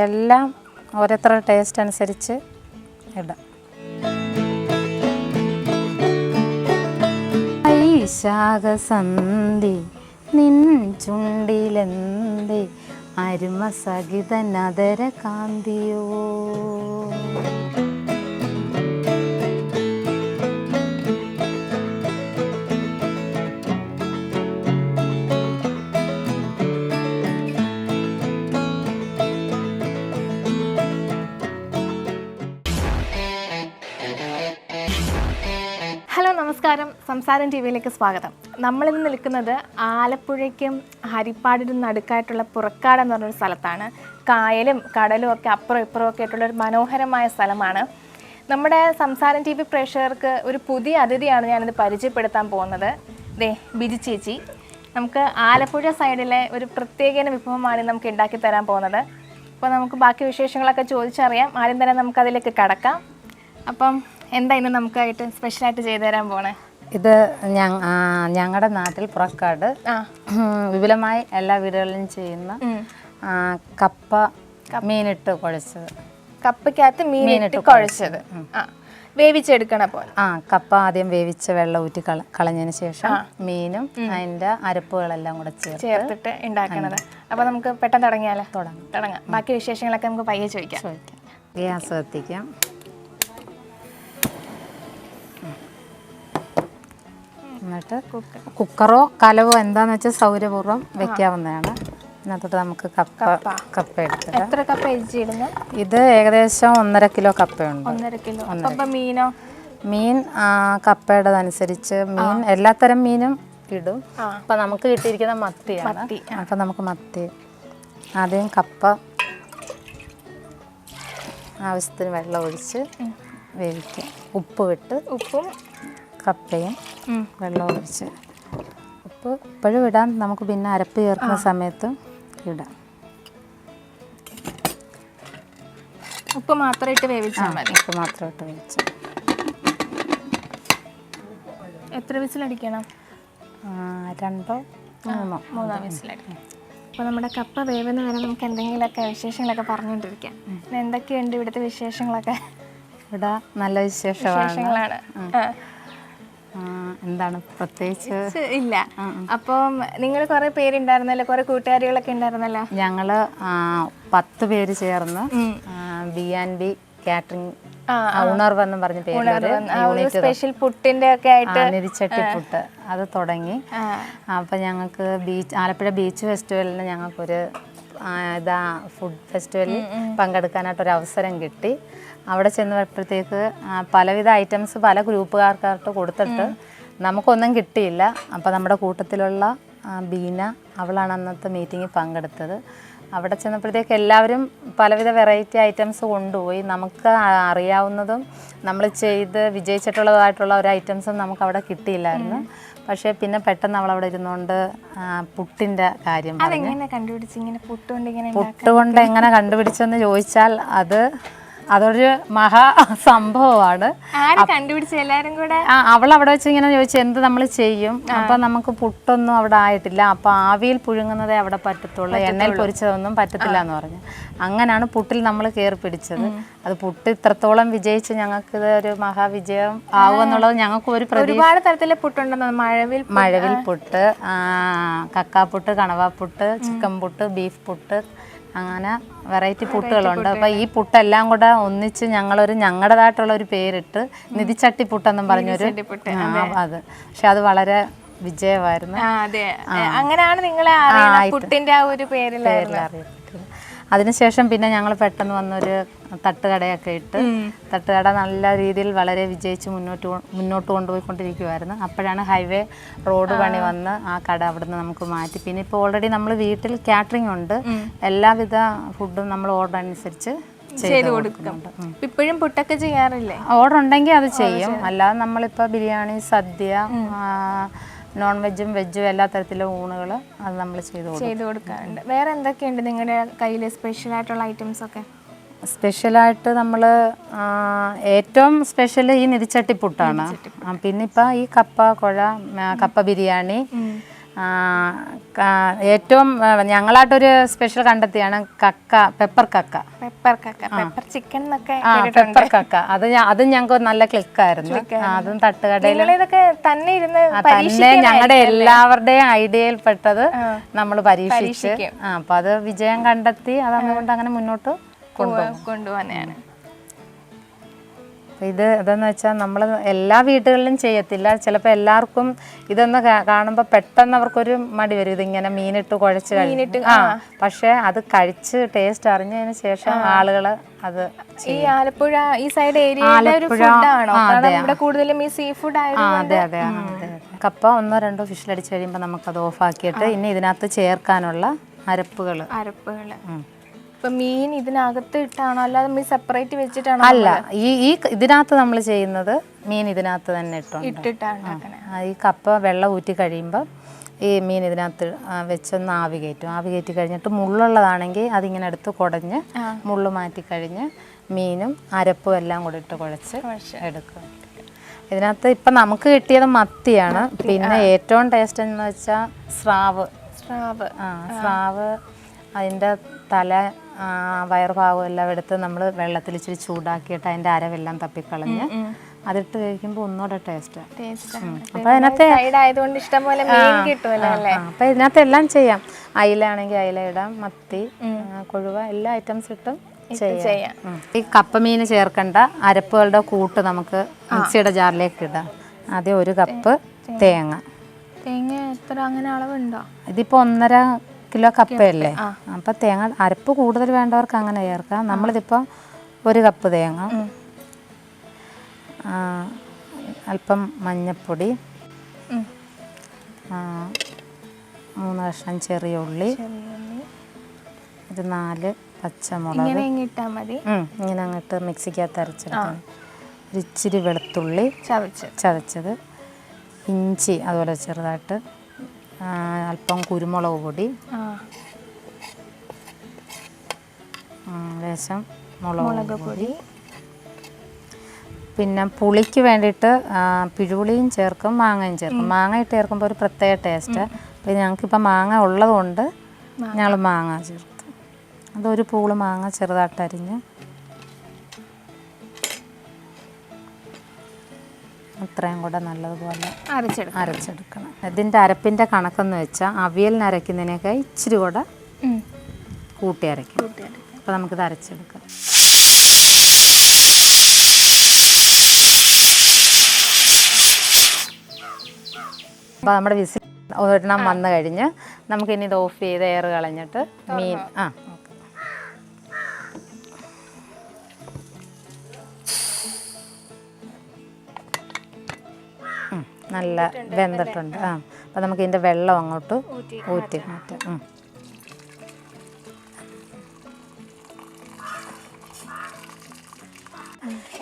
എല്ലാം ഓരോരുത്തരുടെ ടേസ്റ്റ് അനുസരിച്ച് ഇടാം. ഐശാഖസന്ധി നിൻ ചുണ്ടിലെന്തേ അരുമ സഹിത നദര കാന്തിയോ. ഹലോ നമസ്കാരം, സംസാരം ടി വിയിലേക്ക് സ്വാഗതം. നമ്മളിന്ന് നിൽക്കുന്നത് ആലപ്പുഴയ്ക്കും ഹരിപ്പാടിനും നടുക്കായിട്ടുള്ള പുറക്കാട് എന്ന് പറഞ്ഞൊരു സ്ഥലത്താണ്. കായലും കടലും ഒക്കെ അപ്പുറം ഇപ്പുറം ഒക്കെ ആയിട്ടുള്ളൊരു മനോഹരമായ സ്ഥലമാണ്. നമ്മുടെ സംസാരം ടി വി പ്രേക്ഷകർക്ക് ഒരു പുതിയ അതിഥിയാണ് ഞാനിത് പരിചയപ്പെടുത്താൻ പോകുന്നത്. ബിജി ചേച്ചി. നമുക്ക് ആലപ്പുഴ സൈഡിലെ ഒരു പ്രത്യേക വിഭവമാണ് നമുക്ക് ഉണ്ടാക്കി തരാൻ പോകുന്നത്. അപ്പോൾ നമുക്ക് ബാക്കി വിശേഷങ്ങളൊക്കെ ചോദിച്ചറിയാം. ആദ്യം തന്നെ നമുക്കതിലേക്ക് കടക്കാം. അപ്പം എന്താ ഇന്ന് നമുക്കായിട്ട് സ്പെഷ്യലായിട്ട് ചെയ്തു തരാൻ പോണേ? ഇത് ഞങ്ങളുടെ നാട്ടിൽ പുറക്കാട് വിപുലമായി എല്ലാ വീടുകളിലും ചെയ്യുന്ന കപ്പ മീനിട്ട് കുഴച്ചത്. കപ്പയ്ക്കകത്ത് മീനിട്ട് കുഴച്ചത് വേവിച്ചെടുക്കണ പോലെ. കപ്പ ആദ്യം വേവിച്ച വെള്ളം ഊറ്റി കളഞ്ഞതിന് ശേഷം മീനും അതിൻ്റെ അരപ്പുകളെല്ലാം കൂടെ ചേർത്തിട്ട് ഉണ്ടാക്കണത്. അപ്പോൾ നമുക്ക് പെട്ടെന്ന് തുടങ്ങാം. ബാക്കി വിശേഷങ്ങളൊക്കെ നമുക്ക് പയ്യെ ചോദിക്കാം. ഗ്യാസ് കത്തിക്കാം. എന്നിട്ട് കുക്കറോ കലവോ എന്താണെന്ന് വെച്ചാൽ സൗകര്യപൂർവ്വം വെക്കാവുന്നതാണ്. അതിനകത്തോട്ട് നമുക്ക് കപ്പ എടുത്തിട്ട്. എത്ര കപ്പ ഇടുന്നു? ഇത് ഏകദേശം 1.5 കിലോ കപ്പയുണ്ട്. 1.5 കിലോ. മീനോ? മീൻ കപ്പയുടേതനുസരിച്ച് മീൻ എല്ലാത്തരം മീനും ഇടും. അപ്പം നമുക്ക് കിട്ടിയിരിക്കുന്ന മത്തിയാണ്. അപ്പം നമുക്ക് മത്തി ആദ്യം കപ്പ ആവശ്യത്തിന് വെള്ളം ഒഴിച്ച് വേവിക്കാം. ഉപ്പും കപ്പയും വെള്ളം ഒഴിച്ച്. ഉപ്പ് ഇപ്പോഴും ഇടാം, നമുക്ക് പിന്നെ അരപ്പ് ചേർക്കുന്ന സമയത്തും ഇടാം. ഉപ്പ് മാത്രം ഇട്ട് വേവിച്ചാൽ മതി. ഉപ്പ് മാത്രം ഇട്ട് വേവിച്ച്. എത്ര വിസിലടിക്കണം? 2 3 വിസിലടിക്കണം. അപ്പോൾ നമ്മുടെ കപ്പ വേവുന്ന വരെ നമുക്ക് എന്തെങ്കിലുമൊക്കെ വിശേഷങ്ങളൊക്കെ പറഞ്ഞുകൊണ്ടിരിക്കാം. എന്തൊക്കെയുണ്ട് ഇവിടുത്തെ വിശേഷങ്ങളൊക്കെ? ഇവിടെ നല്ല വിശേഷങ്ങളാണ്. എന്താണ് പ്രത്യേകിച്ച് ഇല്ല. അപ്പം നിങ്ങൾ കുറെ പേരുണ്ടായിരുന്നല്ലോ, കുറെ കൂട്ടുകാരികളൊക്കെ ഉണ്ടായിരുന്നല്ലോ. ഞങ്ങള് 10 പേര് ചേർന്ന് ബിരിയാണി കാറ്ററിംഗ് ഉണർവെന്നും പറഞ്ഞ പേര് സ്പെഷ്യൽ പുട്ടിന്റെ ഒക്കെ ആയിട്ട് നിരിച്ചട്ടിപ്പുട്ട് അത് തുടങ്ങി. അപ്പം ഞങ്ങൾക്ക് ആലപ്പുഴ ബീച്ച് ഫെസ്റ്റിവലിന് ഞങ്ങൾക്കൊരു ഫുഡ് ഫെസ്റ്റിവലിൽ പങ്കെടുക്കാനായിട്ടൊരു അവസരം കിട്ടി. അവിടെ ചെന്നപ്പോഴത്തേക്ക് പലവിധ ഐറ്റംസ് പല ഗ്രൂപ്പുകാർക്കായിട്ട് കൊടുത്തിട്ട് നമുക്കൊന്നും കിട്ടിയില്ല. അപ്പോൾ നമ്മുടെ കൂട്ടത്തിലുള്ള ബീന, അവളാണ് അന്നത്തെ മീറ്റിങ്ങിൽ പങ്കെടുത്തത്. അവിടെ ചെന്നപ്പോഴത്തേക്ക് എല്ലാവരും പലവിധ വെറൈറ്റി ഐറ്റംസ് കൊണ്ടുപോയി. നമുക്ക് അറിയാവുന്നതും നമ്മൾ ചെയ്ത് വിജയിച്ചിട്ടുള്ളതായിട്ടുള്ള ഒരു ഐറ്റംസും നമുക്ക് അവിടെ കിട്ടിയില്ലായിരുന്നു. പക്ഷേ പിന്നെ പെട്ടെന്ന് അവളവിടെ ഇരുന്നുകൊണ്ട് പുട്ടിൻ്റെ കാര്യം പുട്ടുകൊണ്ട് എങ്ങനെ കണ്ടുപിടിച്ചെന്ന് ചോദിച്ചാൽ അതൊരു മഹാ സംഭവമാണ്. അവൾ അവിടെ വെച്ച് ഇങ്ങനെ ചോദിച്ചു എന്ത് നമ്മൾ ചെയ്യും. അപ്പം നമുക്ക് പുട്ടൊന്നും അവിടെ ആയിട്ടില്ല. അപ്പം ആവിയിൽ പുഴുങ്ങുന്നതേ അവിടെ പറ്റത്തുള്ളൂ, എണ്ണയിൽ പൊരിച്ചതൊന്നും പറ്റത്തില്ല എന്ന് പറഞ്ഞു. അങ്ങനെയാണ് പുട്ടിൽ നമ്മൾ കയറി പിടിച്ചത്. അത് പുട്ട് ഇത്രത്തോളം വിജയിച്ച് ഞങ്ങൾക്ക് ഇത് ഒരു മഹാവിജയം ആവുമെന്നുള്ളത് ഞങ്ങൾക്ക് ഒരു ഒരുപാട് തരത്തിലെ പുട്ടുണ്ടെന്ന്. മഴവിൽ പുട്ട്, കക്കാപ്പുട്ട്, കണവാപ്പുട്ട്, ചിക്കൻ പുട്ട്, ബീഫ് പുട്ട്, അങ്ങനെ വെറൈറ്റി പുട്ടുകളുണ്ട്. അപ്പോൾ ഈ പുട്ടെല്ലാം കൂടെ ഒന്നിച്ച് ഞങ്ങളുടേതായിട്ടുള്ള ഒരു പേരിട്ട് നിധിച്ചട്ടിപ്പുട്ടെന്നും പറഞ്ഞൊരു അത്. പക്ഷെ അത് വളരെ വിജയമായിരുന്നു. അങ്ങനെയാണ് നിങ്ങളെ പുട്ടിന്റെ ആ ഒരു പേരിൽ അറിയപ്പെട്ടത്. അതിനുശേഷം പിന്നെ ഞങ്ങൾ പെട്ടെന്ന് വന്നൊരു തട്ടുകടയൊക്കെ ഇട്ട് തട്ടുകട നല്ല രീതിയിൽ വളരെ വിജയിച്ച് മുന്നോട്ട് കൊണ്ടുപോയിക്കൊണ്ടിരിക്കുമായിരുന്നു. അപ്പോഴാണ് ഹൈവേ റോഡ് പണി വന്ന് ആ കട അവിടുന്ന് നമുക്ക് മാറ്റി. പിന്നെ ഇപ്പോൾ ഓൾറെഡി നമ്മൾ വീട്ടിൽ കാറ്ററിംഗ് ഉണ്ട്. എല്ലാവിധ ഫുഡും നമ്മൾ ഓർഡർ അനുസരിച്ച് ചെയ്ത് കൊടുക്കുന്നുണ്ട്. ഇപ്പോഴും പുട്ടൊക്കെ ചെയ്യാറില്ലേ? ഓർഡർ ഉണ്ടെങ്കിൽ അത് ചെയ്യും. അല്ലാതെ നമ്മളിപ്പോൾ ബിരിയാണി, സദ്യ, നോൺ വെജും വെജും എല്ലാ തരത്തിലും ഊണുകൾ അത് നമ്മൾ ചെയ്ത് കൊടുക്കാറുണ്ട്. വേറെ എന്തൊക്കെയുണ്ട് നിങ്ങളുടെ കയ്യിൽ സ്പെഷ്യലായിട്ടുള്ള ഐറ്റംസ് ഒക്കെ? സ്പെഷ്യലായിട്ട് നമ്മൾ ഏറ്റവും സ്പെഷ്യൽ ഈ നിധിച്ചട്ടിപ്പുട്ടാണ്. പിന്നെ ഇപ്പം ഈ കപ്പ ബിരിയാണി, ഏറ്റവും ഞങ്ങളായിട്ടൊരു സ്പെഷ്യൽ കണ്ടെത്തിയാണ് കക്ക, പെപ്പർ കക്ക. പെപ്പർ ചിക്കൻ പെപ്പർ കക്ക അതും ഞങ്ങൾക്ക് നല്ല ക്ലിക്കായിരുന്നു. അതും തട്ടുകടയിൽ തന്നെ ഞങ്ങളുടെ എല്ലാവരുടെയും ഐഡിയയിൽപ്പെട്ടത് നമ്മൾ പരീക്ഷിച്ച് അപ്പൊ അത് വിജയം കണ്ടെത്തി. അതുകൊണ്ട് അങ്ങനെ മുന്നോട്ട് കൊണ്ടുപോകാനാണ്. ഇതെന്ന് വെച്ചാൽ നമ്മൾ എല്ലാ വീടുകളിലും ചെയ്യത്തില്ല. ചിലപ്പോൾ എല്ലാവർക്കും ഇതൊന്ന് കാണുമ്പോൾ പെട്ടെന്ന് അവർക്കൊരു മടി വരും, ഇതിങ്ങനെ മീനിട്ട് കുഴച്ച് കഴിഞ്ഞിട്ട്. പക്ഷെ അത് കഴിച്ച് ടേസ്റ്റ് അറിഞ്ഞതിന് ശേഷം ആളുകൾ അത് ഈ ആലപ്പുഴ ഈ സൈഡ് ഏരിയയിലെ കൂടുതലും ഈ സീ ഫുഡ് അതെ. കപ്പ 1-2 വിസിലടിച്ച് കഴിയുമ്പോൾ നമുക്കത് ഓഫാക്കിയിട്ട് ഇനി ഇതിനകത്ത് ചേർക്കാനുള്ള അരപ്പുകൾ. മീൻ ഇതിനകത്ത് ഇട്ടാണോ അല്ലാതെ സെപ്പറേറ്റ് വെച്ചിട്ടാണോ? അല്ല, ഈ ഇതിനകത്ത് നമ്മൾ ചെയ്യുന്നത് മീൻ ഇതിനകത്ത് തന്നെ ഇട്ടിട്ടാണ്. ഈ കപ്പ വെള്ളം ഊറ്റി കഴിയുമ്പോൾ ഈ മീൻ ഇതിനകത്ത് വെച്ചൊന്ന് ആവി കയറ്റി കഴിഞ്ഞിട്ട് മുള്ളുള്ളതാണെങ്കിൽ അതിങ്ങനെ എടുത്ത് കുടഞ്ഞ് മുള്ളു മാറ്റി കഴിഞ്ഞ് മീനും അരപ്പും എല്ലാം കൂടി ഇട്ട് കുഴച്ച് എടുക്കുക. ഇതിനകത്ത് ഇപ്പം നമുക്ക് കിട്ടിയത് മത്തിയാണ്. പിന്നെ ഏറ്റവും ടേസ്റ്റ് എന്ന് വെച്ചാൽ സ്രാവ്. അതിൻ്റെ തല വയറുഭാഗം എല്ലാം എടുത്ത് നമ്മൾ വെള്ളത്തിൽ ഇച്ചിരി ചൂടാക്കിയിട്ട് അതിൻ്റെ അരവെല്ലാം തപ്പിക്കളഞ്ഞ് അതിട്ട് കഴിക്കുമ്പോൾ ഒന്നുകൂടെ ടേസ്റ്റാണ്. അപ്പം അതിനകത്ത് അപ്പം ഇതിനകത്ത് എല്ലാം ചെയ്യാം. അയില ആണെങ്കിൽ അയില ഇടാം, മത്തി, കൊഴുവ, എല്ലാ ഐറ്റംസ് ഇട്ടും ചെയ്യാം. ഈ കപ്പമീൻ ചേർക്കേണ്ട അരപ്പുകളുടെ കൂട്ട് നമുക്ക് മിക്സിയുടെ ജാറിലേക്ക് ഇടാം. ആദ്യം 1 കപ്പ് തേങ്ങ. എത്ര അങ്ങനെ അളവുണ്ടോ? ഇതിപ്പോൾ 1.5 കിലോ കപ്പയല്ലേ, അപ്പം തേങ്ങ അരപ്പ് കൂടുതൽ വേണ്ടവർക്ക് അങ്ങനെ ചേർക്കാം. നമ്മളിതിപ്പോൾ 1 കപ്പ് തേങ്ങ, അല്പം മഞ്ഞൾപ്പൊടി, 3 കഷ്ണം ചെറിയ ഉള്ളി, ഒരു 4 പച്ചമുളക് ഇങ്ങനെ അങ്ങോട്ട് മിക്സിക്കകത്ത് അരച്ചെടുക്കണം. ഒരു ഇച്ചിരി വെളുത്തുള്ളി ചതച്ചത്, ഇഞ്ചി അതുപോലെ ചെറുതായിട്ട്, അല്പം കുരുമുളക് പൊടി, ലേശം മുളക് പൊടി. പിന്നെ പുളിക്ക് വേണ്ടിയിട്ട് പിഴുപുളിയും ചേർക്കും, മാങ്ങയും ചേർക്കും. മാങ്ങ ഇട്ട് ചേർക്കുമ്പോൾ ഒരു പ്രത്യേക ടേസ്റ്റ്. അപ്പോൾ ഞങ്ങൾക്കിപ്പോൾ മാങ്ങ ഉള്ളത് കൊണ്ട് ഞങ്ങൾ മാങ്ങ ചേർക്കും. അതൊരു പൂള് മാങ്ങ ചെറുതായിട്ട് അരിഞ്ഞ് അത്രയും കൂടെ നല്ലതുപോലെ അരച്ചെടുക്കണം. ഇതിൻ്റെ അരപ്പിൻ്റെ കണക്കെന്ന് വെച്ചാൽ അവിയലിന് അരയ്ക്കുന്നതിനേക്കാൾ ഇച്ചിരി കൂടെ കൂട്ടി അരയ്ക്കും. അപ്പോൾ നമുക്കിത് അരച്ചെടുക്കാം. അപ്പോൾ നമ്മുടെ വിസിൽ ഒരെണ്ണം വന്നു കഴിഞ്ഞ് നമുക്കിനി ഇത് ഓഫ് ചെയ്ത് എയർ കളഞ്ഞിട്ട് മീൻ നല്ല വെന്തിട്ടുണ്ട്. അപ്പോൾ നമുക്ക് ഇതിൻ്റെ വെള്ളം അങ്ങോട്ട് ഊറ്റി മാറ്റാം.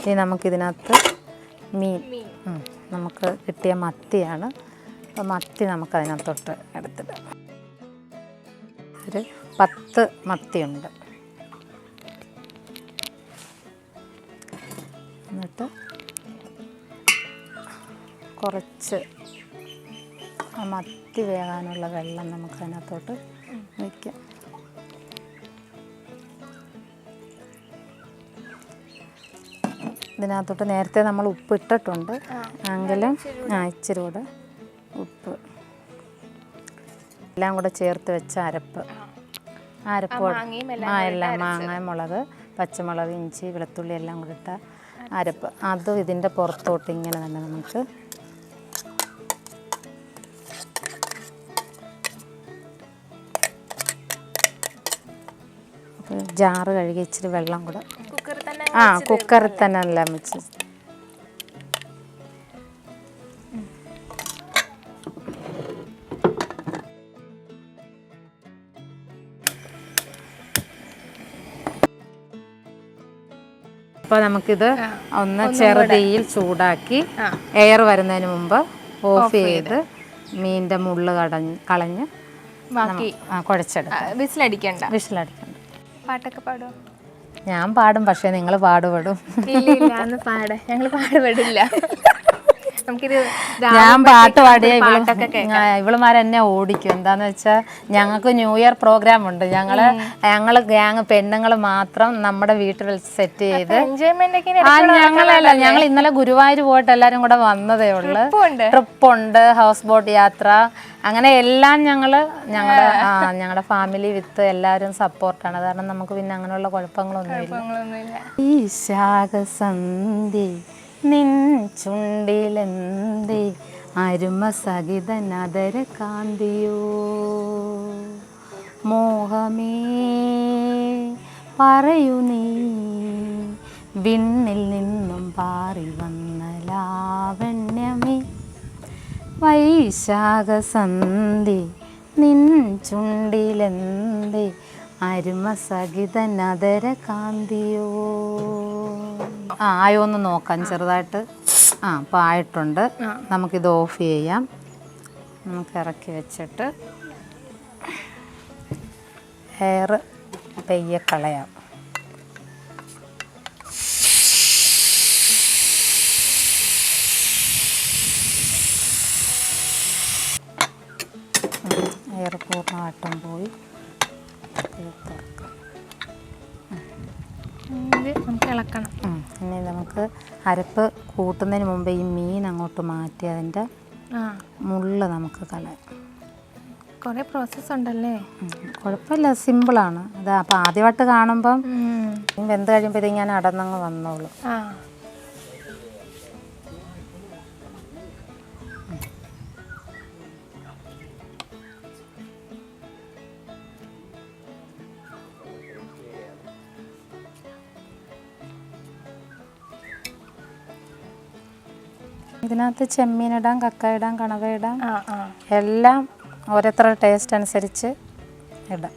ഇനി നമുക്കിതിനകത്ത് മീൻ നമുക്ക് കിട്ടിയ മത്തിയാണ്. അപ്പോൾ മത്തി നമുക്കതിനകത്തോട്ട് എടുത്തിടാം. ഒരു 10 മത്തിയുണ്ട്. എന്നിട്ട് കുറച്ച് മത്തി വേകാനുള്ള വെള്ളം നമുക്ക് അതിനകത്തോട്ട് വയ്ക്കാം. ഇതിനകത്തോട്ട് നേരത്തെ നമ്മൾ ഉപ്പ് ഇട്ടിട്ടുണ്ട്, എങ്കിലും ഇച്ചിരി കൂടെ ഉപ്പ് എല്ലാം കൂടെ ചേർത്ത് വെച്ച അരപ്പ് എല്ലാം മാങ്ങ, മുളക്, പച്ചമുളക്, ഇഞ്ചി, വെളുത്തുള്ളി എല്ലാം കൂടെ ഇട്ട അരപ്പ് അതും ഇതിൻ്റെ പുറത്തോട്ട് ഇങ്ങനെ തന്നെ നമുക്ക് ജാറ് കഴുകി ഇച്ചിരി വെള്ളം കൂടെ കുക്കറിൽ തന്നെ എല്ലാം വെച്ച് അപ്പോൾ നമുക്കിത് ഒന്ന് ചെറുതീയിൽ ചൂടാക്കി എയർ വരുന്നതിന് മുമ്പ് ഓഫ് ചെയ്ത് മീനിൻ്റെ മുള്ള് കളഞ്ഞ് കുഴച്ചെടുക്കാം. വിസിലടിക്കണ്ട. പാട്ടൊക്കെ പാടുമോ? ഞാൻ പാടും, പക്ഷേ നിങ്ങൾ പാടുപെടും. ഞങ്ങൾ പാടുപെടില്ല. ഞാൻ പാട്ട് പാടിയ ഇവളുമാരെന്നെ ഓടിക്കും. എന്താന്ന് വെച്ചാൽ ഞങ്ങൾക്ക് ന്യൂ ഇയർ പ്രോഗ്രാം ഉണ്ട്. ഞങ്ങള് ഗ്യാങ് പെണ്ണുങ്ങൾ മാത്രം നമ്മുടെ വീട്ടിൽ സെറ്റ് ചെയ്ത് ഞങ്ങൾ ഇന്നലെ ഗുരുവായൂർ പോയിട്ട് എല്ലാരും കൂടെ വന്നതേ ഉള്ളു. ട്രിപ്പുണ്ട്, ഹൗസ് ബോട്ട് യാത്ര, അങ്ങനെ എല്ലാം ഞങ്ങളുടെ ഫാമിലി വിത്ത് എല്ലാവരും സപ്പോർട്ടാണ്. കാരണം നമുക്ക് പിന്നെ അങ്ങനെയുള്ള കുഴപ്പങ്ങളൊന്നുമില്ല. ഈ ശാഖസന്ധി നിൻ ചുണ്ടിലെന്തേ അരുമ സഹിതനദര കാന്തിയോ മോഹമേ പറയൂ നീ വിണ്ണിൽ നിന്നും പാറി വന്ന ലാവണ്യമേ വൈശാഖസന്ധി നിൻ ചുണ്ടിലെന്തേ അരുമ സഹിതനദര കാന്തിയോ. ആയോന്ന് നോക്കാം ചെറുതായിട്ട്. അപ്പോൾ ആയിട്ടുണ്ട്. നമുക്കിത് ഓഫ് ചെയ്യാം. നമുക്ക് ഇറക്കി വെച്ചിട്ട് എയർ പെയ്യെ കളയാം. എയർ പൂർണ്ണമായിട്ടും പോയി. നമുക്ക് ഇളക്കണം. ഇനി നമുക്ക് അരപ്പ് കൂട്ടുന്നതിന് മുമ്പ് ഈ മീൻ അങ്ങോട്ട് മാറ്റി അതിൻ്റെ മുള്ള് നമുക്ക് കളയാം. കുറേ പ്രോസസ്സ് ഉണ്ടല്ലേ? കുഴപ്പമില്ല, സിമ്പിളാണ്. അത് അപ്പം ആദ്യമായിട്ട് കാണുമ്പം വെന്ത് കഴിയുമ്പോൾ ഇതിങ്ങനെ അടന്നങ്ങ് വന്നോളൂ. ഇതിനകത്ത് ചെമ്മീനിടാം, കക്ക ഇടാം, കണവ ഇടാം, എല്ലാം ഓരോരുത്തരുടെ ടേസ്റ്റ് അനുസരിച്ച് ഇടാം.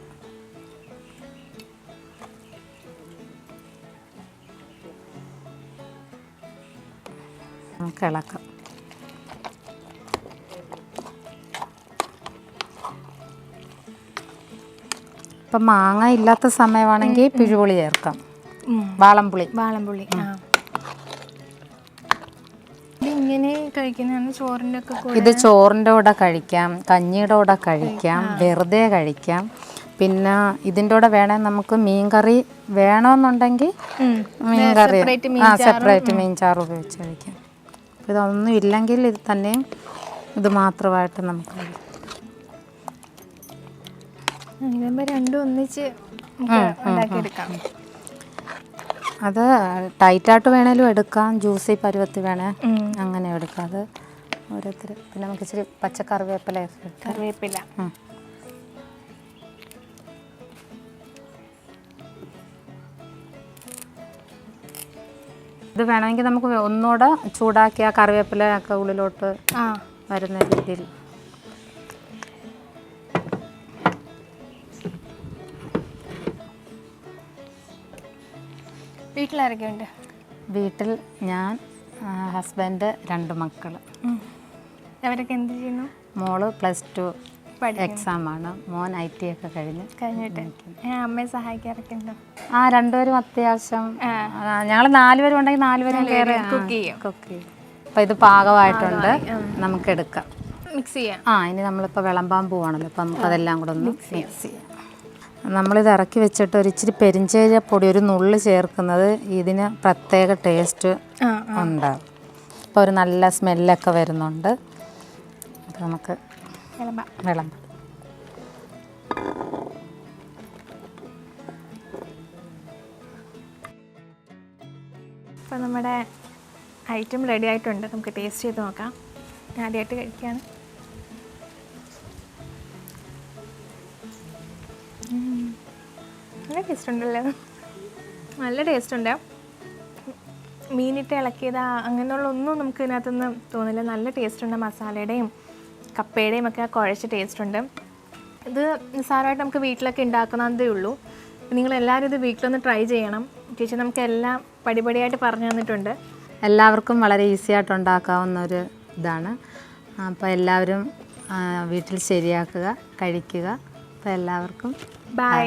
നമുക്ക് ഇളക്കാം. ഇപ്പം മാങ്ങ ഇല്ലാത്ത സമയമാണെങ്കിൽ പിഴുപുളി ചേർക്കാം. വാളംപുളി. ഇങ്ങനെ കഴിക്കുന്നതാണ് ചോറിൻ്റെ ഒക്കെ. ഇത് ചോറിൻ്റെ കൂടെ കഴിക്കാം, കഞ്ഞിയുടെ കൂടെ കഴിക്കാം, വെറുതെ കഴിക്കാം. പിന്നെ ഇതിൻ്റെ കൂടെ വേണമെങ്കിൽ നമുക്ക് മീൻകറി വേണമെന്നുണ്ടെങ്കിൽ മീൻകറി സെപ്പറേറ്റ് മീൻചാറ് ഉപയോഗിച്ച് കഴിക്കാം. ഇതൊന്നും ഇല്ലെങ്കിൽ ഇത് തന്നെയും ഇത് മാത്രമായിട്ട് നമുക്ക് രണ്ടും ഒന്നിച്ച് ഉണ്ടാക്കിയെടുക്കാം. അത് ടൈറ്റായിട്ട് വേണേലും എടുക്കാം, ജ്യൂസി പരുവത്തി വേണേ അങ്ങനെ എടുക്കാം. അത് ഓരോരുത്തർ. പിന്നെ നമുക്ക് ഇച്ചിരി പച്ചക്കറിവേപ്പില. ഇത് വേണമെങ്കിൽ നമുക്ക് ഒന്നുകൂടെ ചൂടാക്കി ആ കറിവേപ്പില ഒക്കെ ഉള്ളിലോട്ട് വരുന്ന രീതിയിൽ. വീട്ടിലാരൊക്കെയുണ്ട്? വീട്ടിൽ ഞാൻ, ഹസ്ബൻഡ്, 2 മക്കൾ. അവരൊക്കെ എന്ത് ചെയ്യുന്നു? മോള് +2 എക്സാമാണ്. മോൻ IT ഒക്കെ കഴിഞ്ഞിട്ട്. അമ്മയെ സഹായിക്കാറൊക്കെ ഉണ്ടോ? 2 പേരും അത്യാവശ്യം. ഞങ്ങൾ 4 പേരും ഉണ്ടെങ്കിൽ 4 പേരും കയറി കുക്ക് ചെയ്യും. അപ്പം ഇത് പാകമായിട്ടുണ്ട്, നമുക്ക് എടുക്കാം, മിക്സ് ചെയ്യാം. ഇനി നമ്മളിപ്പോൾ വിളമ്പാൻ പോവാണല്ലോ, അപ്പം നമുക്കതെല്ലാം കൂടെ ഒന്ന് മിക്സ് ചെയ്യാം. നമ്മളിത് ഇറക്കി വെച്ചിട്ട് ഒരു ഇച്ചിരി പെരിഞ്ചീരപ്പൊടി ഒരു നുള്ളി ചേർക്കുന്നത് ഇതിന് പ്രത്യേക ടേസ്റ്റ് ഉണ്ടാകും. അപ്പോൾ ഒരു നല്ല സ്മെല്ലൊക്കെ വരുന്നുണ്ട്. അപ്പോൾ നമുക്ക് വിളമ്പാം. അപ്പോൾ നമ്മുടെ ഐറ്റം റെഡി ആയിട്ടുണ്ട്. നമുക്ക് ടേസ്റ്റ് ചെയ്ത് നോക്കാം. ആദ്യമായിട്ട് കഴിക്കുകയാണ്. നല്ല ടേസ്റ്റ് ഉണ്ടല്ലോ. നല്ല ടേസ്റ്റ് ഉണ്ട്. മീനിട്ട് ഇളക്കിയത് അങ്ങനെയുള്ള ഒന്നും നമുക്ക് ഇതിനകത്തുനിന്ന് തോന്നില്ല. നല്ല ടേസ്റ്റ് ഉണ്ട്. മസാലയുടെയും കപ്പയുടെയും ഒക്കെ കുഴച്ച ടേസ്റ്റ് ഉണ്ട്. ഇത് നിസ്സാരമായിട്ട് നമുക്ക് വീട്ടിലൊക്കെ ഉണ്ടാക്കുന്നതേ ഉള്ളൂ. നിങ്ങളെല്ലാവരും ഇത് വീട്ടിലൊന്ന് ട്രൈ ചെയ്യണം. ചേച്ചി നമുക്ക് എല്ലാം പടിപടിയായിട്ട് പറഞ്ഞു തന്നിട്ടുണ്ട്. എല്ലാവർക്കും വളരെ ഈസി ആയിട്ട് ഉണ്ടാക്കാവുന്ന ഒരു ഇതാണ്. അപ്പോൾ എല്ലാവരും വീട്ടിൽ ശരിയാക്കുക, കഴിക്കുക. അപ്പോൾ എല്ലാവർക്കും ബൈ.